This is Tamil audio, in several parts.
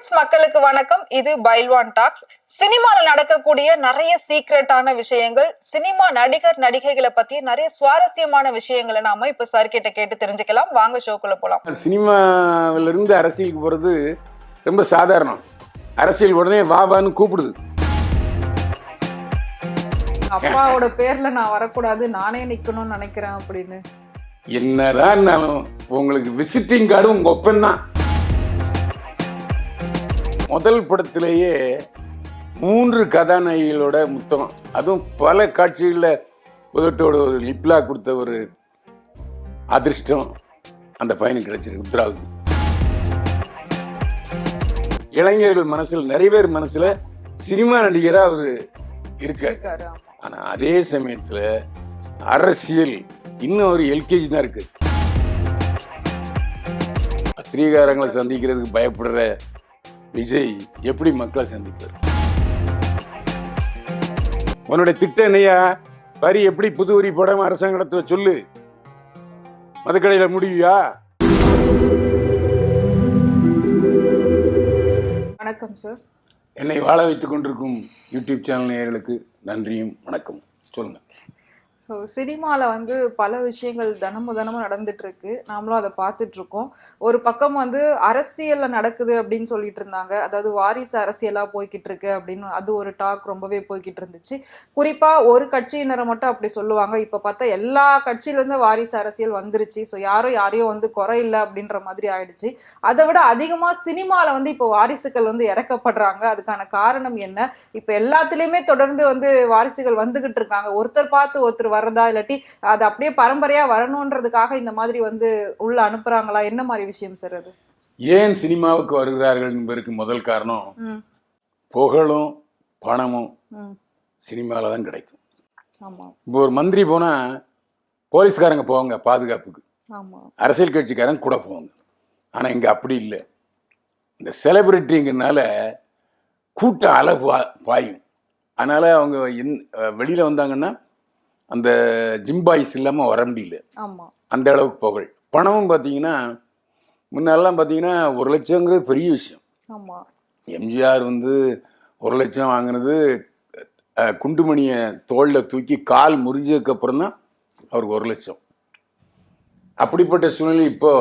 வியூவர்ஸ் மக்களுக்கு வணக்கம். இது பைல்வான் டாக்ஸ். சினிமால நடக்கக்கூடிய நிறைய சீக்ரெட்டான விஷயங்கள், சினிமா நடிகர் நடிகைகளை பத்தி நிறைய சுவாரஸ்யமான விஷயங்களை நாம இப்ப சார் கிட்ட கேட்டு தெரிஞ்சுக்கலாம். வாங்க ஷோக்குள்ள போலாம். சினிமாவில இருந்து அரசியலுக்கு போறது ரொம்ப சாதாரணம். அரசியல் உடனே வாவான்னு கூப்பிடுது. அப்பாவோட பேர்ல நான் வரக்கூடாது, நானே நிக்கணும்னு நினைக்கிறேன் அப்படின்னு. என்னதான் இருந்தாலும் உங்களுக்கு விசிட்டிங் கார்டு உங்க ஒப்பன் தான். முதல் படத்திலேயே 3 கதாநாயகிகளோட முத்தம், அதுவும் பல காட்சிகளில் உதட்டோட ஒரு லிப்லா கொடுத்த ஒரு அதிர்ஷ்டம் அந்த பையனுக்கு கிடைச்சிருக்கு. உத்ராவுக்கு இளைஞர்கள் மனசுல, நிறைய பேர் மனசுல சினிமா நடிகரா அவரு இருக்காரு. ஆனா அதே சமயத்துல அரசியல் இன்னும் ஒரு எல்கேஜி தான் இருக்கு. ஸ்ரீகாரங்களை சந்திக்கிறதுக்கு பயப்படுற விஜய் எப்படி மக்களை சந்திப்பார்? உன்னுடைய திட்டம் என்னையா? வரி எப்படி புது வரி போடாம அரசாங்கத்தை சொல்லு, மதுக்கடையில முடிவியா? வணக்கம் சார். என்னை வாழ வைத்துக் கொண்டிருக்கும் யூடியூப் சேனல் நேயர்களுக்கு நன்றியும் வணக்கம். சொல்லுங்க. ஸோ சினிமாவில் பல விஷயங்கள் தினமும் நடந்துட்டு இருக்கு. நாமளும் அதை பார்த்துட்டு இருக்கோம். ஒரு பக்கம் அரசியலில் நடக்குது அப்படின்னு சொல்லிட்டு இருந்தாங்க. அதாவது வாரிசு அரசியலாக போய்கிட்டு இருக்கு அப்படின்னு அது ஒரு டாக் ரொம்பவே போய்கிட்டு இருந்துச்சு. குறிப்பாக ஒரு கட்சியினரை மட்டும் அப்படி சொல்லுவாங்க. இப்போ பார்த்தா எல்லா கட்சியிலேருந்து வாரிசு அரசியல் வந்துருச்சு. ஸோ யாரையும் குறை இல்லை அப்படின்ற மாதிரி ஆயிடுச்சு. அதை விட அதிகமாக சினிமாவில் இப்போ வாரிசுகள் இறக்கப்படுறாங்க. அதுக்கான காரணம் என்ன? இப்போ எல்லாத்துலேயுமே தொடர்ந்து வாரிசுகள் வந்துகிட்டு இருக்காங்க. ஒருத்தர் பார்த்து ஒருத்தர் வரதா, இல்லாட்டி அது அப்படியே பரம்பரையா வரணும்ன்றதுக்காக இந்த மாதிரி உள்ள அனுப்புறாங்களா? என்ன மாதிரி விஷயம் சார் அது? ஏன் சினிமாவுக்கு வருகிறார்கள் என்பதற்கு முதல் காரணம் புகழும் பணமும் சினிமால தான் கிடைக்கும். இப்போ ஒரு மந்திரி போனா போலீஸ்காரங்க போவாங்க பாதுகாப்புக்கு, அரசியல் கட்சிக்காரங்க கூட போவாங்க. ஆனா இங்க அப்படி இல்லை. இந்த செலிபிரிட்டிங்கிறதுனால கூட்டம் அலை பாயும். அதனால அவங்க வெளியில வந்தாங்கன்னா அந்த ஜிம்பாய்ஸ் இல்லாமல் வர முடியல. அந்த அளவுக்கு புகழ். பணமும் பார்த்தீங்கன்னா முன்னெல்லாம் பார்த்தீங்கன்னா 1 லட்சங்கிறது பெரிய விஷயம். எம்ஜிஆர் 1 லட்சம் வாங்கினது குண்டுமணியை தோளில் தூக்கி கால் முறிஞ்சதுக்கு அப்புறம் தான் அவருக்கு 1 லட்சம். அப்படிப்பட்ட சூழ்நிலை இப்போ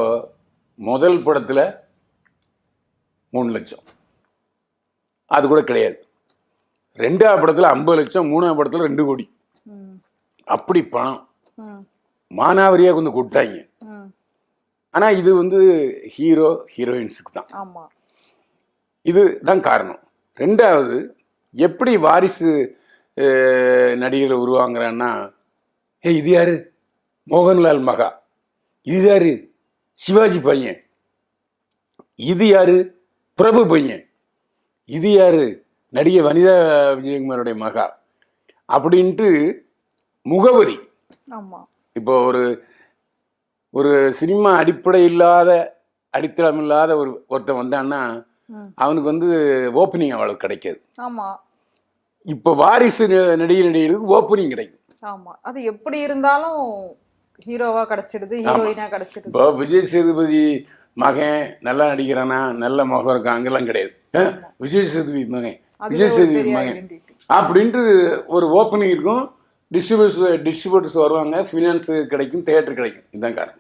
முதல் படத்தில் 3 லட்சம், அது கூட கிடையாது. 2ஆவது படத்தில் 50 லட்சம், 3ஆவது படத்தில் 2 கோடி. அப்படி பணம் மானாவரியா கொஞ்சம் கூட்டாங்க. ஆனா இது ஹீரோ ஹீரோயின்ஸுக்கு தான். இதுதான் காரணம். 2வது, எப்படி வாரிசு நடிகர்களை உருவாங்குறான்னா, இது யாரு? மோகன்லால் மகா. இது யாரு? சிவாஜி பையன். இது யாரு? பிரபு பையன். இது யாரு? நடிகை வனிதா விஜயகுமாரோடைய மகா. அப்படின்ட்டு முகவரி. இப்போ ஒரு சினிமா அடிப்படை இல்லாத, அடித்தளம் இல்லாத ஒருத்தன் வந்தான்னா அவனுக்கு ஓப்பனிங் அவ்வளவு கிடைக்காது. இப்போ வாரிசு நடிகர்களுக்கு ஓப்பனிங் கிடைக்கும். அது எப்படி இருந்தாலும் ஹீரோவா கிடைச்சிடுது, ஹீரோயினா கிடைச்சிடுது. இப்போ விஜய் சேதுபதி மகன் நல்லா நடிக்கிறானா, நல்ல முகம் இருக்கா, அங்கெல்லாம் கிடையாது. விஜய் சேதுபதி மகன், விஜய் சேதுபதி மகன் அப்படின்ட்டு ஒரு ஓப்பனிங் இருக்கும். டிஸ்ட்ரிபியூட்டர்ஸ் வருவாங்க, ஃபினான்ஸ் கிடைக்கும், தியேட்டர் கிடைக்கும். இதுதான் காரணம்.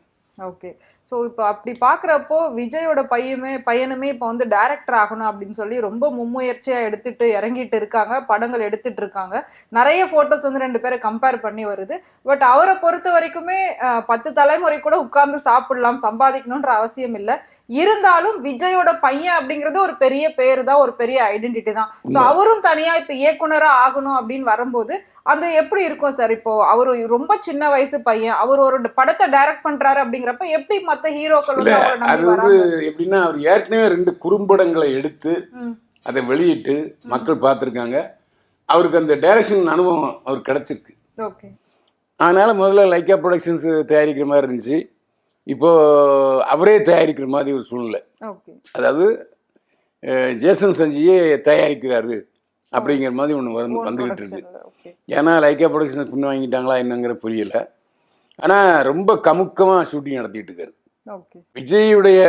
ஓகே. ஸோ இப்போ அப்படி பார்க்குறப்போ விஜயோட பையனுமே இப்போ டைரக்டர் ஆகணும் அப்படின்னு சொல்லி ரொம்ப மும்முயற்சியாக எடுத்துட்டு இறங்கிட்டு இருக்காங்க. படங்கள் எடுத்துட்டு இருக்காங்க. நிறைய ஃபோட்டோஸ் 2 பேரை கம்பேர் பண்ணி வருது. பட் அவரை பொறுத்த வரைக்குமே 10 தலைமுறை கூட உட்கார்ந்து சாப்பிடலாம், சம்பாதிக்கணுன்ற அவசியம் இல்லை. இருந்தாலும் விஜயோட பையன் அப்படிங்கிறது ஒரு பெரிய பேர் தான், ஒரு பெரிய ஐடென்டிட்டி தான். ஸோ அவரும் தனியாக இப்போ இயக்குனராக ஆகணும் அப்படின்னு வரும்போது அது எப்படி இருக்கும் சார்? இப்போ அவரு ரொம்ப சின்ன வயசு பையன், அவர் ஒரு படத்தை டைரக்ட் பண்றாரு அப்படிங்கிறப்ப எப்படி மத்த ஹீரோக்கள் அது எப்படின்னா, அவர் ஏற்கனவே 2 குறும்படங்களை எடுத்து அதை வெளியிட்டு மக்கள் பார்த்துருக்காங்க. அவருக்கு அந்த டைரக்ஷன் அனுபவம் அவருக்கு கிடைச்சிருக்கு. அதனால முதல்ல லைக்கா ப்ரொடக்ஷன்ஸ் தயாரிக்கிற மாதிரி இருந்துச்சு. இப்போ அவரே தயாரிக்கிற மாதிரி ஒரு சூழ்நிலை. அதாவது ஜேசன் சஞ்சியே தயாரிக்கிறாரு அப்படிங்கிற மாதிரி ஒன்று வந்துகிட்டு இருக்கு. ஏன்னா லைக்கா ப்ரொடக்ஷன்ஸ் பின் வாங்கிட்டாங்களா என்னங்கிற புரியல. ஆனால் ரொம்ப கமுக்கமாக ஷூட்டிங் நடத்திட்டு இருக்காரு. விஜயுடைய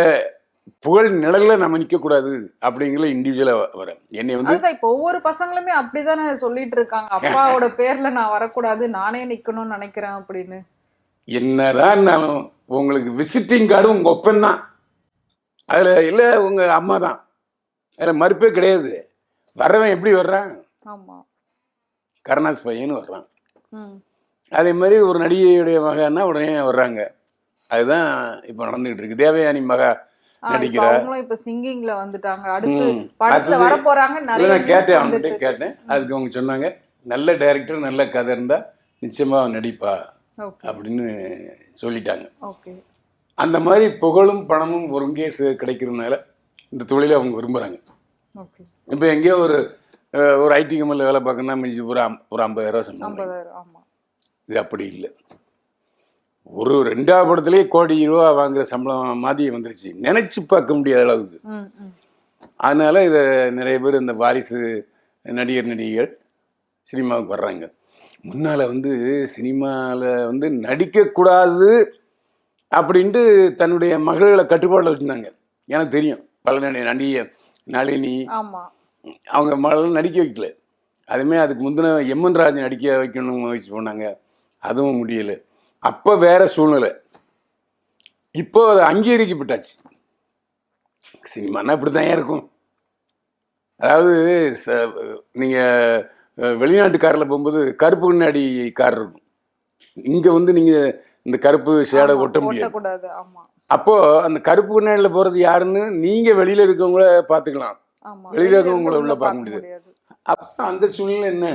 புகழ் நிழல்ல நம்ம நிற்கக்கூடாது அப்படிங்கிற இண்டிவிஜுவலாக வரேன். என்னை வந்து அதுதான் இப்போ ஒவ்வொரு பசங்களுமே அப்படிதானே சொல்லிட்டு இருக்காங்க, அப்பாவோட பேர்ல நான் வரக்கூடாது, நானே நிக்கணும்னு நினைக்கிறேன் அப்படின்னு. என்னதான் இருந்தாலும் உங்களுக்கு விசிட்டிங் கார்டு உங்கள் ஒப்பந்தான், அதில் இல்லை உங்கள் அம்மா தான், அதில் மறுப்பே கிடையாது. வர்றவன் எப்படி வர்றான்? ஆமா. கருணாஸ் பையன்னு வர்றான். அதே மாதிரி ஒரு நடிகையுடைய மகன்னா உடனே வர்றாங்க. அதுதான் இப்போ நடந்துகிட்டு இருக்கு. தேவயானி மகா நடிக்கிற இப்ப சிங்கிங்ல வந்துட்டாங்க, அடுத்து படத்துல வர போறாங்க. நிறைய கேட்டேன், அவங்ககிட்ட கேட்டேன். அதுக்கு அவங்க சொன்னாங்க, நல்ல டைரக்டர் நல்ல கதை இருந்தா நிச்சயமா நடிப்பா அப்படின்னு சொல்லிட்டாங்க. அந்த மாதிரி புகழும் பணமும் ஒருங்கே கிடைக்கிறதுனால இந்த தொழிலை அவங்க விரும்புறாங்க. இப்போ எங்கேயோ ஒரு ஐடி கம்பெனியில் வேலை பார்க்கணும்னா ஒரு 50,000 சம்பளம். இது அப்படி இல்லை. ஒரு 2வது படத்துலேயே கோடி ரூபா வாங்குற சம்பளம் மாதிரி வந்துருச்சு, நினைச்சு பார்க்க முடியாத அளவுக்கு. அதனால இதை நிறைய பேர் இந்த வாரிசு நடிகர் நடிகைகள் சினிமாவுக்கு வர்றாங்க. முன்னால் வந்து சினிமாவில் நடிக்கக்கூடாது அப்படின்ட்டு தன்னுடைய மகள்களை கட்டுப்பாடில் வச்சுருந்தாங்க. எனக்கு தெரியும், பல நடிகை நளினி அவங்க மகள் நடிக்க வைக்கல. அதுமாதிரி அதுக்கு முந்தின எம்என் ராஜ் நடிக்க வைக்கணும்னு முயற்சி பண்ணாங்க, அதுவும் முடியலை. அப்போ வேற சூழ்நிலை, இப்போ அது அங்கீகரிக்கப்பட்டாச்சு. சினிமானா இப்படி தான் இருக்கும். அதாவது நீங்கள் வெளிநாட்டுக்காரில் போகும்போது கருப்பு கண்ணாடி கார் இருக்கும், இங்கே நீங்கள் இந்த கருப்பு ஷேடை ஒட்ட முடியாது. அப்போது அந்த கருப்பு கண்ணாடியில் போகிறது யாருன்னு நீங்கள் வெளியில் இருக்கவங்கள பார்த்துக்கலாம், வெளியில் இருக்கவங்கள உள்ள பார்க்க முடியாது. அப்போ அந்த சூழ்நிலை என்ன,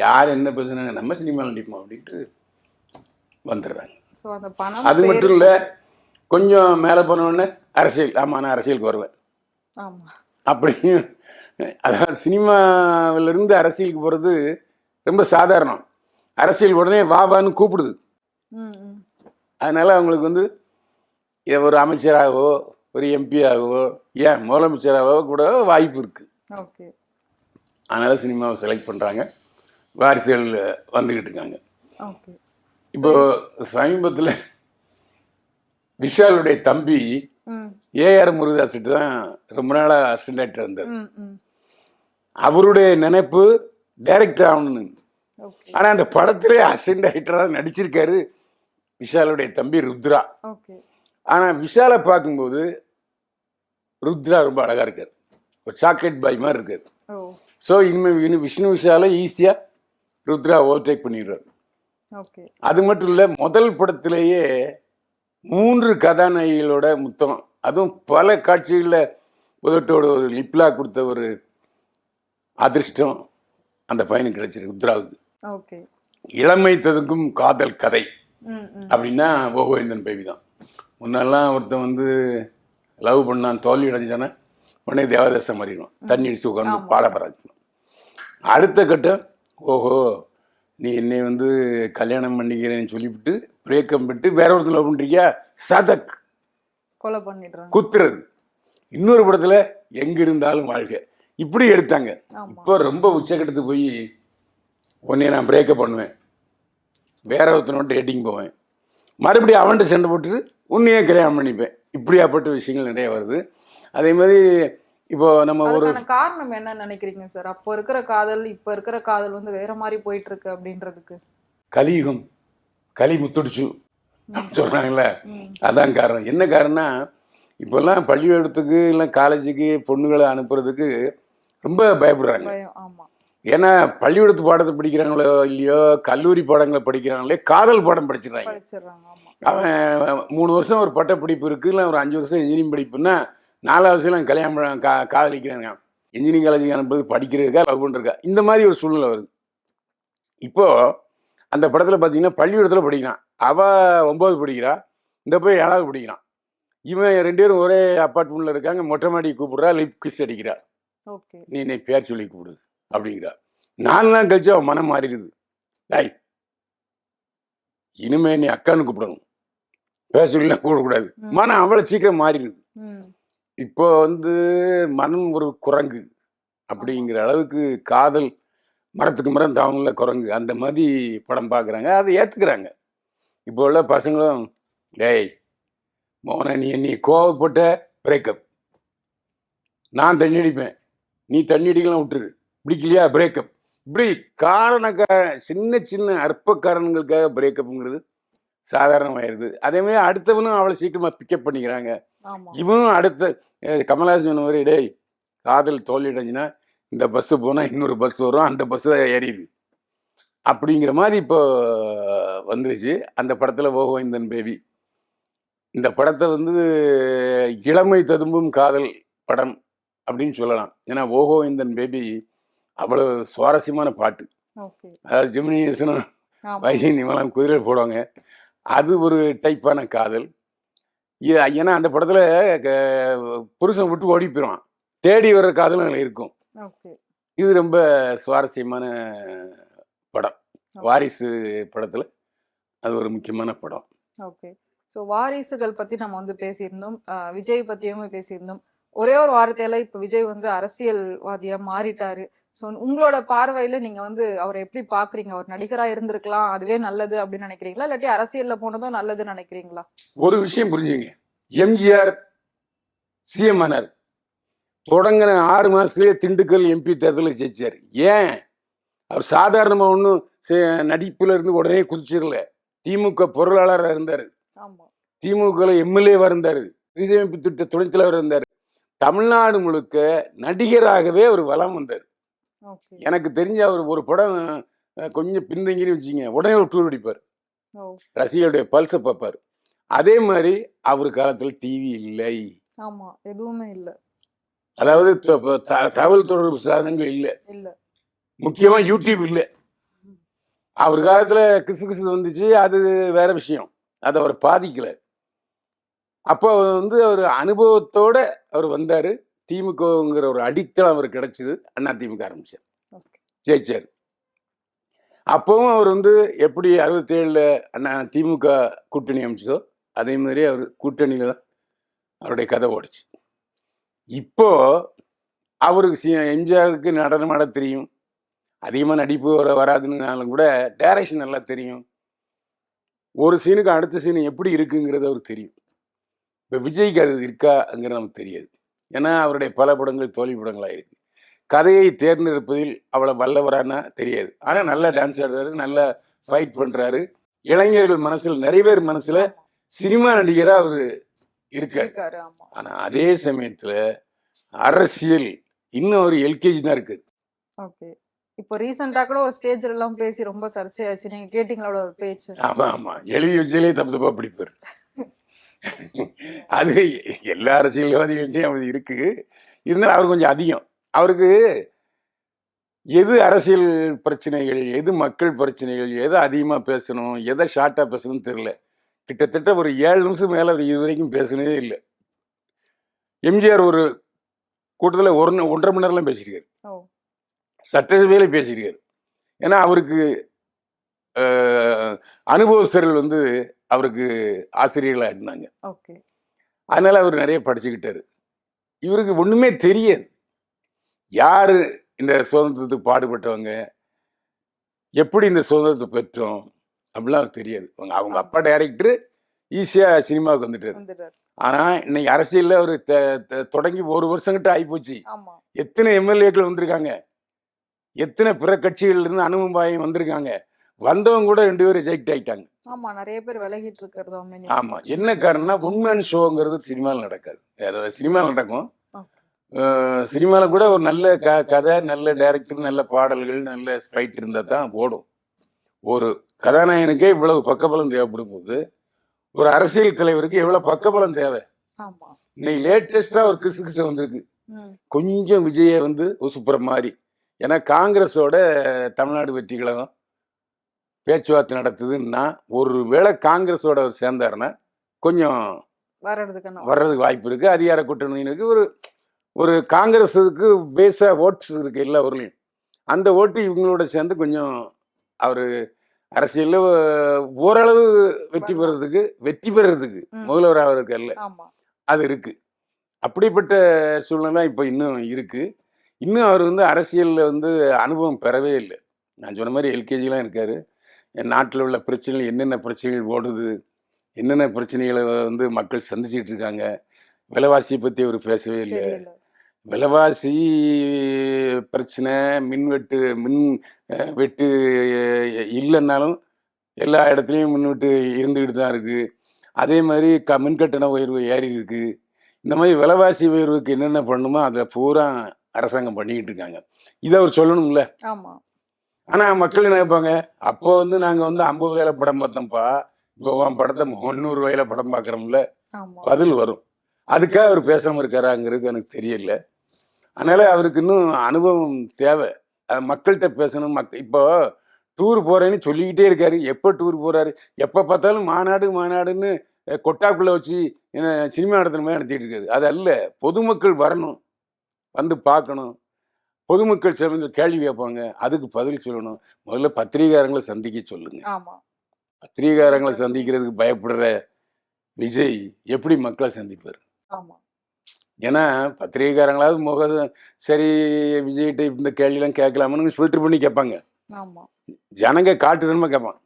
யார் என்ன பிரச்சனை, நம்ம சினிமாவில் நடிப்போம் அப்படின்ட்டு வந்துடுறாங்க. அது மட்டும் இல்லை, கொஞ்சம் மேலே போனோடனே அரசியல், ஆமாம் நான் அரசியலுக்கு வருவேன் அப்படின்னு. அதாவது சினிமாவிலிருந்து அரசியலுக்கு போகிறது ரொம்ப சாதாரணம். அரசியல் உடனே வான்னு கூப்பிடுது. அதனால அவங்களுக்கு ஒரு அமைச்சராகவோ ஒரு எம்பியாகவோ ஏன் முதலமைச்சராகவோ கூட வாய்ப்பு இருக்குது. அதனால் சினிமாவை செலக்ட் பண்ணுறாங்க, வாரிசுகள் வந்துக்கிட்டு இருக்காங்க. இப்போ சமீபத்தில் விஷாலுடைய தம்பி ஏஆர் முருகதாஸ்கிட்ட தான் ரொம்ப நாளாக அசிஸ்டன்ட் டைரக்டர் இருந்தார். அவருடைய நினைப்பு டைரக்டர் ஆகணும்னு. ஆனால் அந்த படத்திலே அசிஸ்டன்ட் டைரக்டராக நடிச்சிருக்காரு விஷாலுடைய தம்பி ருத்ரா. ஆனால் விஷாலை பார்க்கும்போது ருத்ரா ரொம்ப அழகாக இருக்கார், ஒரு சாக்லேட் பாய் மாதிரி இருக்கார். ஸோ இனிமேல் விஷ்ணு விஷாலை ஈஸியாக ருத்ரா ஓவர்டேக் பண்ணிடுறார். அது மட்டும் இல்லை, முதல் படத்திலேயே 3 கதாநாயகிகளோட முத்தம், அதுவும் பல காட்சிகளில் உதட்டோட ஒரு லிப்லா கொடுத்த ஒரு அதிர்ஷ்டம் அந்த பையனுக்கு கிடைச்சிருக்கு ருத்ராவுக்கு. இளமை ததுங்கும் காதல் கதை அப்படின்னா கோவிந்தன் பேபி தான். முன்னெல்லாம் ஒருத்தன் லவ் பண்ணான், தோல்வி அடைஞ்சானே உடனே தேவதாசம் மாறிடும், தண்ணி அடிச்சு உட்காந்து பாடப்பராக்கணும். அடுத்த கட்டம், ஓஹோ நீ என்னை கல்யாணம் பண்ணிக்கிறேன்னு சொல்லிவிட்டு பிரேக்கம் விட்டு வேற ஒருத்தர் லவ் பண்ணுறியா, சதக் கொலை பண்ணிடுறாங்க, குத்துறது. இன்னொரு படத்தில் எங்க இருந்தாலும் வாழ்க, இப்படி எடுத்தாங்க. இப்போ ரொம்ப உச்சக்கட்டத்துக்கு போய் உன்னைய நான் பிரேக்கப் பண்ணுவேன், வேற ஒருத்தனோட டேட்டிங் போவேன், மறுபடியும் அவன்கிட்ட சண்டை போட்டுட்டு உன்னையே கல்யாணம் பண்ணிப்பேன், இப்படியாப்பட்ட விஷயங்கள் நிறைய வருது. அதே மாதிரி இப்போ நம்ம ஒரு காரணம் என்ன நினைக்கிறீங்க சார்? அப்போ இருக்கிற காதல் இப்போ இருக்கிற காதல் வேற மாதிரி போயிட்டு இருக்கு அப்படின்றதுக்கு கலியுகம், களி முத்துடுச்சு சொல்றாங்கல்ல, அதான் காரணம். என்ன காரணம்னா, இப்போல்லாம் பள்ளிக்கூடத்துக்கு இல்லை காலேஜுக்கு பொண்ணுகளை அனுப்புறதுக்கு ரொம்ப பயப்படுறாங்க. ஏன்னா பள்ளிக்கூடத்து பாடத்தை படிக்கிறாங்களோ இல்லையோ, கல்லூரி பாடங்களை படிக்கிறாங்களே, காதல் பாடம் படிச்சிடறாங்க. அவன் 3 வருஷம் ஒரு பட்ட படிப்பு இருக்கு, இல்லை ஒரு 5 வருஷம் இன்ஜினியரிங் படிப்புன்னா 4வது வருஷம் கல்யாணம் காதலிக்கிறாங்க. இன்ஜினியரிங் காலேஜுக்கு அனுப்புறது படிக்கிறதுக்கா லவ் பண்ணுறதுக்கா, இந்த மாதிரி ஒரு சூழ்நிலை வருது. இப்போது அந்த படத்தில் பார்த்தீங்கன்னா பள்ளிக்கூடத்தில் படிக்கிறான், அவள் 9வது படிக்கிறா, இந்த போய் 7வது படிக்கிறான். இவன் 2 பேரும் ஒரே அப்பார்ட்மெண்ட்டில் இருக்காங்க, மொட்டை மாடி கூப்பிட்றா, லிப் கிஸ் அடிக்கிறா, நீ என்னை பேர் சொல்லி கூப்பிடு அப்படிங்கிறா. 4 நாள் கழிச்சு அவன் மனம் மாறிடுது, டாய் இனிமே நீ அக்கான்னு கூப்பிடணும், பேர் சொல்லிலாம் கூப்பிடக்கூடாது. மனம் அவ்வளோ சீக்கிரம் மாறிடுது. இப்போ மனம் ஒரு குரங்கு அப்படிங்கிற அளவுக்கு காதல் மரத்துக்கு மரம் தாவங்கள குரங்கு, அந்த மாதிரி படம் பார்க்குறாங்க, அதை ஏற்றுக்கிறாங்க. இப்போ உள்ள பசங்களும், டேய் மோன நீ கோவப்பட்ட பிரேக்கப், நான் தண்ணி அடிப்பேன், நீ தண்ணி அடிக்கலாம் விட்டுரு, பிடிக்கலையா பிரேக்கப். இப்படி சின்ன சின்ன அற்ப காரணங்களுக்காக பிரேக்கப்புங்கிறது சாதாரணமாயிருது. அதே மாதிரி அடுத்தவனும் அவளை சீக்கிரமா பிக்கப் பண்ணிக்கிறாங்க. இவனும் அடுத்த கமலஹாசன் சொன்ன மாதிரி, டேய் காதல் தோல்வி அடைஞ்சுன்னா இந்த பஸ்ஸு போனால் இன்னொரு பஸ் வரும், அந்த பஸ்ஸு ஏறிடுது அப்படிங்கிற மாதிரி இப்போ வந்துருச்சு. அந்த படத்தில் ஓஹோய்ந்தன் பேபி, இந்த படத்தை வந்து இளமை ததும்பும் காதல் படம் அப்படின்னு சொல்லலாம். ஏன்னா ஓஹோய்ந்தன் பேபி அவ்வளோ சுவாரஸ்யமான பாட்டு. அதாவது ஜெமினியேசனும் வைஜெயந்திமெல்லாம் குதிரை போடுவாங்க. அது ஒரு டைப்பான காதல். ஏன்னா அந்த படத்தில் புருஷன் விட்டு ஓடி போயிடுவான், தேடி வர்ற காதலும் அதில் இருக்கும். இது ரொம்ப சுவாரஸ்யமான படம். வாரிசு படத்தில் அது ஒரு முக்கியமான படம். ஓகே. ஸோ வாரிசுகள் பற்றி நம்ம வந்து பேசியிருந்தோம், விஜய் பற்றியுமே பேசியிருந்தோம். ஒரே ஒரு வார்த்தையில இப்போ விஜய் வந்து அரசியல்வாதியாக மாறிட்டாரு. ஸோ உங்களோட பார்வையில் நீங்கள் வந்து அவரை எப்படி பார்க்குறீங்க? அவர் நடிகராக இருந்திருக்கலாம், அதுவே நல்லது அப்படின்னு நினைக்கிறீங்களா, இல்லாட்டி அரசியலில் போனதும் நல்லதுன்னு நினைக்கிறீங்களா? ஒரு விஷயம் புரிஞ்சுங்க, எம்ஜிஆர் சிஎம் ஆனார், தொடங்கின 6 மாதத்துலேயே திண்டுக்கல் எம்பி தேர்தலில் ஜெயிச்சார். ஏன்? அவர் சாதாரணமாக ஒன்றும் நடிப்புல இருந்து உடனே குதிச்சிடல. திமுக பொருளாளராக இருந்தார், திமுக எம்எல்ஏவாக இருந்தார், இசையமைப்பு திட்ட துணைத் தலைவர் இருந்தார். தமிழ்நாடு முழுக்க நடிகராகவே அவர் வலம் வந்தார். எனக்கு தெரிஞ்ச அவர் ஒரு படம் கொஞ்சம் பின்தங்கின்னு வச்சுங்க, உடனே ஒரு டூர் அடிப்பார், ரசிகருடைய பல்ஸை பார்ப்பார். அதே மாதிரி அவர் காலத்தில் டிவி இல்லை, எதுவுமே இல்லை. அதாவது தகவல் தொடர்பு சாதனங்கள் இல்லை, முக்கியமா யூடியூப் இல்லை. அவர் காலத்துல கிசு கிசு வந்துச்சு, அது வேற விஷயம், அது அவரை பாதிக்கல. அப்போ வந்து அவர் அனுபவத்தோட அவர் வந்தாரு. திமுகங்கிற ஒரு அடித்தளம் அவர் கிடைச்சது, அண்ணா திமுக ஆரம்பிச்சார், ஜெயிச்சார். அப்பவும் அவர் வந்து எப்படி 67ல் அண்ணா திமுக கூட்டணி அமைச்சதோ அதே மாதிரி அவர் கூட்டணியில தான் அவருடைய கதை ஓடிச்சு. இப்போ அவருக்கு எம்ஜிஆருக்கு நடனம் ஆட தெரியும், அதிகமாக நடிப்பு வராதுன்னாலும் கூட டைரக்ஷன் நல்லா தெரியும். ஒரு சீனுக்கு அடுத்த சீனு எப்படி இருக்குங்கிறது அவருக்கு தெரியும். இப்போ விஜய்க்கு அது இருக்காங்கிறது நமக்கு தெரியாது. ஏன்னா அவருடைய பல படங்கள் தோல்வி படங்களாக இருக்கு. கதையை தேர்ந்தெடுப்பதில் அவ்வளோ வல்லவரானா தெரியாது. ஆனால் நல்லா டான்ஸ் ஆடுறாரு, நல்லா ஃபைட் பண்ணுறாரு. இளைஞர்கள் மனசில், நிறைய பேர் மனசில் சினிமா நடிகராக அவர் இருக்காரு. ஆனால் அதே சமயத்தில் அரசியல் இன்னும் ஒரு எல்கேஜி தான் இருக்குது. ஓகே. இப்போ ரீசெண்டா கூட ஒரு ஸ்டேஜ்ல எல்லாம் பேசி ரொம்ப சர்ச்சையாச்சு, நீங்க கேட்டீங்களோட ஒரு பேச்சு? ஆமா, எழுதி வச்சாலே தப்பு தப்பா பிடிப்பார். அது எல்லா அரசியல்வாதிகள்டையும் அது இருக்கு. இருந்தாலும் அவர் கொஞ்சம் அதிகம். அவருக்கு எது அரசியல் பிரச்சனைகள், எது மக்கள் பிரச்சனைகள், எதை அதிகமா பேசணும், எதை ஷார்ட்டா பேசணும்னு தெரியல. கிட்டத்தட்ட ஒரு 7 நிமிஷம் மேல அவர் இதுவரைக்கும் பேசுனதே இல்லை. எம்ஜிஆர் ஒரு கூட்டத்தில் 1.5 மணி நேரம்லாம் பேசியிருக்காரு, சட்டசபையில பேசியிருக்காரு. ஏன்னா அவருக்கு அனுபவஸ்தர்கள் வந்து அவருக்கு ஆசிரியர்களாக இருந்தாங்க. அதனால அவர் நிறைய படிச்சுக்கிட்டாரு. இவருக்கு ஒண்ணுமே தெரியாது, யாரு இந்த சுதந்திரத்துக்கு பாடுபட்டவங்க, எப்படி இந்த சுதந்திரத்தை பெற்றோம் அப்படிலாம் தெரியாது. அவங்க அப்பா டைரக்டர், ஈஸியா சினிமாவுக்கு வந்துட்டாரு. ஆனா இன்னைக்கு அரசியல்ல அவர் தொடங்கி 1 வருஷம் கிட்ட ஆகிப்போச்சு. எத்தனை எம்எல்ஏக்கள் வந்திருக்காங்க, எத்தனை பிற கட்சிகள்ல இருந்து அனுபவம் வந்திருக்காங்க. வந்தவங்க கூட 2 பேரும் ரிஜெக்ட் ஆயிட்டாங்க. ஆமா, நிறைய பேர் விலகிட்டு இருக்கிறது. ஆமா, என்ன காரணம்னா உண்மையான ஷோங்கிறது சினிமாவில் நடக்காது. சினிமாவில் நடக்கும், சினிமாவில் கூட ஒரு நல்ல கதை, நல்ல டைரக்டர், நல்ல பாடல்கள், நல்ல ஃபைட் இருந்தால் தான் ஓடும். ஒரு கதாநாயகனுக்கே இவ்வளவு பக்கபலம் தேவைப்படும் போது ஒரு அரசியல் தலைவருக்கு எவ்வளவு பக்கபலம் தேவை. இன்னைக்கு லேட்டஸ்டா ஒரு கிசு வந்திருக்கு, கொஞ்சம் விஜயை வந்து உசுப்புற மாதிரி. ஏன்னா காங்கிரஸோட தமிழ்நாடு வெற்றி கழகம் பேச்சுவார்த்தை நடத்துதுன்னா, ஒரு வேளை காங்கிரஸோட அவர் சேர்ந்தாருன்னா கொஞ்சம் வர்றதுக்கு வாய்ப்பு இருக்கு. அதிகார கூட்டணியினருக்கு ஒரு காங்கிரஸுக்கு பேஸா ஓட்ஸ் இருக்கு எல்லா ஊர்லையும். அந்த ஓட்டு இவங்களோட சேர்ந்து கொஞ்சம் அவர் அரசியல்ல ஓரளவு வெற்றி பெறறதுக்கு முதல்வர் ஆகிறதுக்கு அல்ல, அது இருக்கு. அப்படிப்பட்ட சூழ்நிலை இப்போ இன்னும் இருக்கு. இன்னும் அவர் வந்து அரசியலில் வந்து அனுபவம் பெறவே இல்லை. நான் சொன்ன மாதிரி எல்கேஜிலாம் இருக்காரு. என் நாட்டில் உள்ள பிரச்சனைகள், என்னென்ன பிரச்சனைகள் ஓடுது, என்னென்ன பிரச்சனைகளை வந்து மக்கள் சந்திச்சுட்டு இருக்காங்க, விலைவாசியை பற்றி அவர் பேசவே இல்லை. விலைவாசி பிரச்சனை, மின் வெட்டு இல்லைன்னாலும் எல்லா இடத்துலையும் மின்வெட்டு இருந்துக்கிட்டு தான் இருக்கு. அதே மாதிரி மின் கட்டண உயர்வு ஏறி இருக்கு. இந்த மாதிரி விலைவாசி உயர்வுக்கு என்னென்ன பண்ணணுமோ அதை பூரா அரசாங்கம் பண்ணிக்கிட்டு இருக்காங்க. இதை அவர் சொல்லணும்ல. ஆமா. ஆனா மக்கள் என்ன நினைப்பாங்க, அப்போ வந்து நாங்க வந்து 50 ரூபாயில படம் பார்த்தோம்ப்பா, இப்போ உன் படத்தை 300 ரூபாயில படம் பார்க்குறோம்ல, ஆமா. பதில் வரும். அதுக்காக அவர் பேசாம இருக்காராங்கிறது எனக்கு தெரியல. அதனால அவருக்கு இன்னும் அனுபவம் தேவை. மக்கள்கிட்ட பேசணும். இப்போ டூர் போறேன்னு சொல்லிக்கிட்டே இருக்காரு. எப்போ டூர் போறாரு? எப்போ பார்த்தாலும் மாநாடு மாநாடுன்னு கொட்டாக்குள்ள வச்சு சினிமா நடத்துற மாதிரி நடத்திட்டு இருக்காரு. அது அல்ல. பொதுமக்கள் வரணும், வந்து பார்க்கணும். பொதுமக்கள் சில கேள்வி கேட்பாங்க, அதுக்கு பதில் சொல்லணும். முதல்ல பத்திரிகையாளர்களை சந்திக்க சொல்லுங்க. ஆமா. பத்திரிகையாளர்களை சந்திக்கிறதுக்கு பயப்படுற விஜய் எப்படி மக்களை சந்திப்பார்? ஆமா. ஏன்னா பத்திரிகைக்காரங்களாவது சரி விஜய்கிட்ட இந்த கேள்வியெல்லாம் கேட்கலாமான்னு ஃபில்டர் பண்ணி கேட்பாங்க. ஆமா. ஜனங்க காட்டுதனமா கேட்பான்.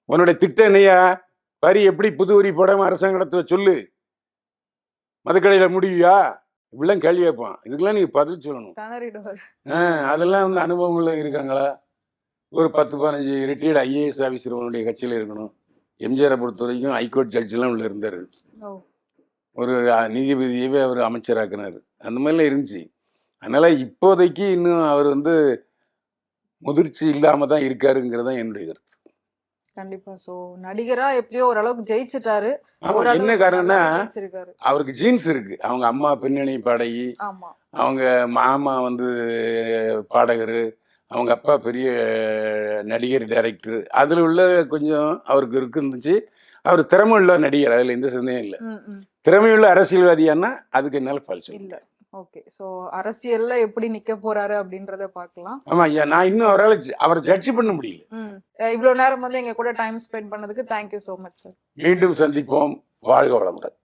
உன்னுடைய திட்டம் என்னையா? வரி எப்படி புது வரி போடாம அரசாங்கம் நடத்துவ சொல்லு. மதுக்கடையில முடிவியா? இப்படிலாம் கேள்வி கேட்பான். இதுக்கெல்லாம் நீங்க பதில் சொல்லணும். அதெல்லாம் வந்து அனுபவங்கள்ல இருக்காங்களா? ஒரு 10-15 ரிட்டையர்டு ஐஏஎஸ் ஆஃபீஸர் உன்னுடைய கட்சியில் இருக்கணும். எம்ஜிஆரை பொறுத்த வரைக்கும் ஹைகோர்ட் ஜட்ஜெல்லாம் உள்ள இருந்தார். ஒரு நீதிபதியவே அவர் அமைச்சராக்குனார். அந்த மாதிரிலாம் இருந்துச்சு. அதனால இப்போதைக்கு இன்னும் அவர் வந்து முதிர்ச்சி இல்லாம தான் இருக்காருங்கிறதான் என்னுடைய கருத்து. கண்டிப்பா. சோ நடிகரா எப்படியோ ஓரளவுக்கு ஜெயிச்சிட்டாரு. என்ன காரணம்னா அவருக்கு ஜீன்ஸ் இருக்கு. அவங்க அம்மா பின்னணி பாடகி, அவங்க மாமா வந்து பாடகர், அவங்க அப்பா பெரிய நடிகர் டைரக்டர். அதுல உள்ள கொஞ்சம் அவருக்கு இருந்துச்சு. அவர் திறமை உள்ள நடிகர், அதுல எந்த சந்தேகம் இல்லை. திறமையுள்ள அரசியல்வாதியானா அதுக்கு என்னால பல்ஸ் இல்ல. ஓகே. சோ அரசியல்ல எப்படி நிக்க போறாரு அப்படின்றத பார்க்கலாம். ஆமா ஐயா, நான் இன்னும் அவரை ஜட்ஜ் பண்ண முடியல. இவ்வளவு நேரம் வந்து எங்க கூட டைம் ஸ்பெண்ட் பண்ணதுக்கு தேங்க்யூ சோ மச் சார். மீண்டும் சந்திப்போம். வாழ்க வளமுடன்.